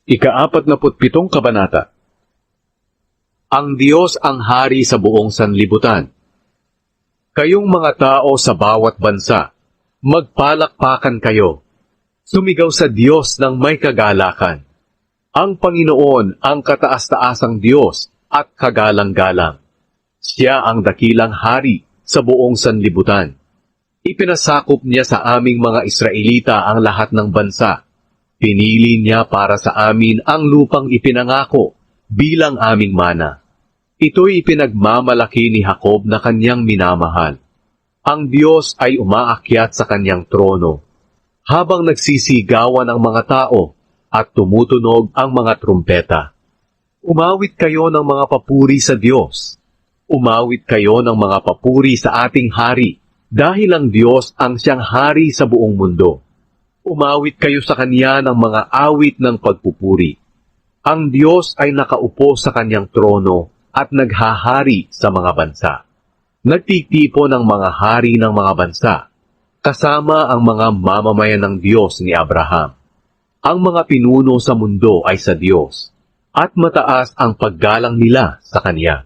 Ika-47 Kabanata. Ang Diyos ang hari sa buong sanlibutan. Kayong mga tao sa bawat bansa, magpalakpakan kayo. Sumigaw sa Diyos ng may kagalakan. Ang Panginoon ang kataas-taasang Diyos at kagalang-galang. Siya ang dakilang hari sa buong sanlibutan. Ipinasakop niya sa aming mga Israelita ang lahat ng bansa. Pinili niya para sa amin ang lupang ipinangako bilang aming mana. Ito'y ipinagmamalaki ni Jacob na kanyang minamahal. Ang Diyos ay umaakyat sa kanyang trono, habang nagsisigawan ang mga tao at tumutunog ang mga trumpeta. Umawit kayo ng mga papuri sa Diyos. Umawit kayo ng mga papuri sa ating hari, dahil ang Diyos ang siyang hari sa buong mundo. Umawit kayo sa Kanya ng mga awit ng pagpupuri. Ang Diyos ay nakaupo sa Kanyang trono at naghahari sa mga bansa. Nagtitipon ng mga hari ng mga bansa, kasama ang mga mamamayan ng Diyos ni Abraham. Ang mga pinuno sa mundo ay sa Diyos, at mataas ang paggalang nila sa Kanya.